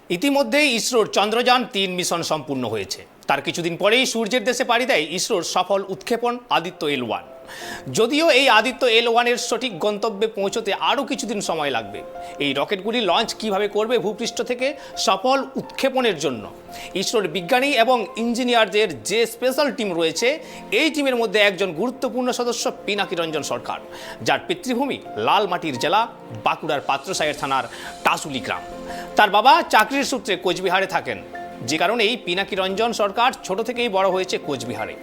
ইতিমধ্যেই ইসরোর চন্দ্রযান-3 মিশন সম্পূর্ণ হয়েছে। তার কিছুদিন পরেই সূর্যের দেশে পাড়ি দেয় ইসরোর সফল উৎক্ষেপণ আদিত্য এল1। যদিও এই আদিত্য এল1-এর সঠিক গন্তব্যে পৌঁছতে আরও কিছুদিন সময় লাগবে। এই রকেটগুলি লঞ্চ কিভাবে করবে ভূপৃষ্ঠ থেকে সফল উৎক্ষেপণের জন্য ইসরোর বিজ্ঞানী এবং ইঞ্জিনিয়ারদের যে স্পেশাল টিম রয়েছে, এই টিমের মধ্যে একজন গুরুত্বপূর্ণ সদস্য পিনাকি রঞ্জন সরকার, যার পিতৃভূমি লালমাটির জেলা বাঁকুড়ার পাত্রসাহের থানার টাসুলি গ্রাম। তার বাবা চাকরির সূত্রে কোচবিহারে থাকেন, যে কারণেই পিনাকি রঞ্জন সরকার ছোট থেকেই বড় হয়েছে কোচবিহারে।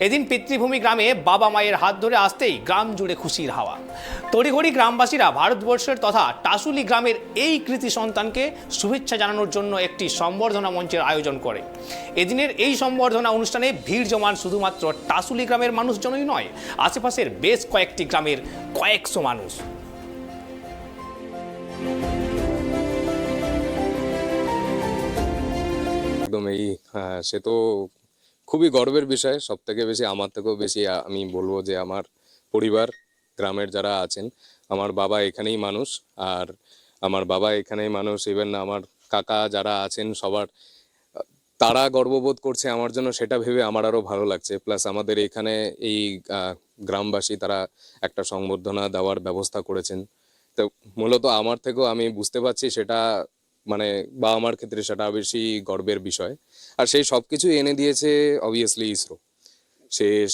এদিন পিতৃভূমি গ্রামে বাবা মায়ের হাত ধরে আসতেই গ্রাম জুড়ে খুশির হাওয়া। তড়িঘড়ি গ্রামবাসীরা ভারতবর্ষের তথা টাসুলি গ্রামের এই কৃতি সন্তানকে শুভেচ্ছা জানানোর জন্য একটি সম্বর্ধনা মঞ্চের আয়োজন করে। এদিনের এই সম্বর্ধনা অনুষ্ঠানে ভিড় জমান শুধুমাত্র টাসুলি গ্রামের মানুষজনই নয়, আশেপাশের বেশ কয়েকটি গ্রামের কয়েকশো মানুষ। একদম সে তো খুবই গর্বের বিষয়। সব থেকে বেশি, আমার থেকেও বেশি আমি বলবো যে আমার পরিবার, গ্রামের যারা আছেন, আমার বাবা এখানেই মানুষ, আর আমার বাবা এখানেই মানুষ। ইভেন আমার কাকা যারা আছেন সবার, তারা গর্ববোধ করছে আমার জন্য, সেটা ভেবে আমার আরও ভালো লাগছে। প্লাস আমাদের এখানে এই গ্রামবাসী তারা একটা সংবর্ধনা দেওয়ার ব্যবস্থা করেছেন। তো মূলত আমার থেকেও আমি বুঝতে পারছি সেটা, মানে বাবা মার ক্ষেত্রে সেটা বেশি গর্বের বিষয়। আর সেই সব কিছু এনে দিয়েছে অবভিয়াসলি ইসরো।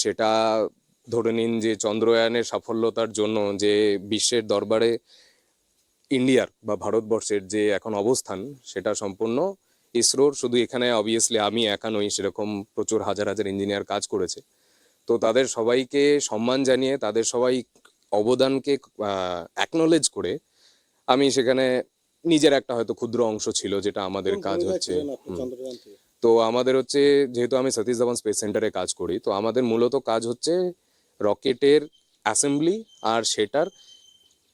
সেটা ধরে নিন যে চন্দ্রয়ানের সাফল্যতার জন্য যে বিশ্বের দরবারে ইন্ডিয়ার বা ভারতবর্ষের যে এখন অবস্থান, সেটা সম্পূর্ণ ইসরোর। শুধু এখানে অবভিয়াসলি আমি একা নই, সেরকম প্রচুর হাজার হাজার ইঞ্জিনিয়ার কাজ করেছে। তো তাদের সবাইকে সম্মান জানিয়ে, তাদের সবাই অবদানকে অ্যাকনলেজ করে আমি সেখানে নিজের একটা হয়তো ক্ষুদ্র অংশ ছিল, যেটা আমাদের কাজ হচ্ছে। তো আমাদের হচ্ছে, যেহেতু আমি সতীশ ধাওয়ান স্পেস সেন্টারে কাজ করি, তো আমাদের মূলত কাজ হচ্ছে রকেটের অ্যাসেম্বলি আর সেটার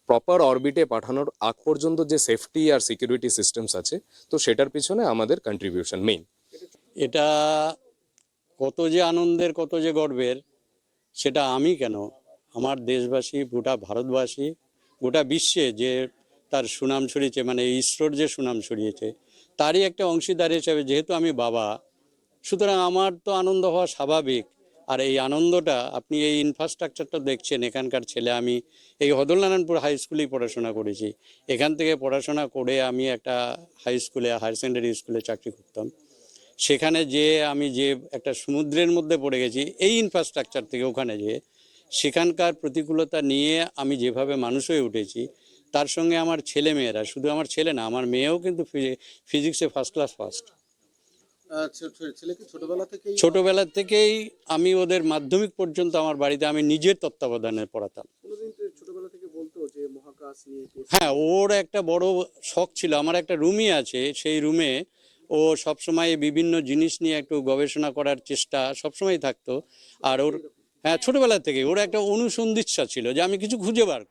প্রপার অরবিটে পাঠানোর আগ পর্যন্ত যে সেফটি আর সিকিউরিটি সিস্টেমস আছে, তো সেটার পিছনে আমাদের কন্ট্রিবিউশন মেইন। এটা কত যে আনন্দের, কত যে গর্বের, সেটা আমি কেন, আমার দেশবাসী, গোটা ভারতবাসী, গোটা বিশ্বে যে তার সুনাম ছড়িয়েছে, মানে ইসরোর যে সুনাম ছড়িয়েছে, তারই একটা অংশীদার হিসেবে যেহেতু আমি বাবা, সুতরাং আমার তো আনন্দ হওয়া স্বাভাবিক। আর এই আনন্দটা আপনি এই ইনফ্রাস্ট্রাকচারটা দেখছেন, এখানকার ছেলে, আমি এই হদলনারায়ণপুর হাই স্কুলেই পড়াশোনা করেছি। এখান থেকে পড়াশোনা করে আমি একটা হাই স্কুলে, হায়ার সেকেন্ডারি স্কুলে চাকরি করতাম। সেখানে যে আমি যে একটা সমুদ্রের মধ্যে পড়ে গেছি এই ইনফ্রাস্ট্রাকচার থেকে, ওখানে যে সেখানকার প্রতিকূলতা নিয়ে আমি যেভাবে মানুষ হয়ে উঠেছি, তার সঙ্গে আমার ছেলে মেয়েরা, শুধু আমার ছেলে না, আমার মেয়েও কিন্তু ফিজিক্সে ফার্স্ট ক্লাস ফার্স্ট। ছোটবেলা থেকেই আমি ওদের মাধ্যমিক পর্যন্ত আমার বাড়িতে আমি নিজের তত্ত্বাবধানে পড়াতাম। হ্যাঁ, ওর একটা বড় শখ ছিল। আমার একটা রুমই আছে, সেই রুমে ও সবসময় বিভিন্ন জিনিস নিয়ে একটু গবেষণা করার চেষ্টা সবসময় থাকতো। আর ওর, হ্যাঁ, ছোটবেলা থেকে ওর একটা অনুসন্ধিৎসা ছিল যে আমি কিছু খুঁজে বার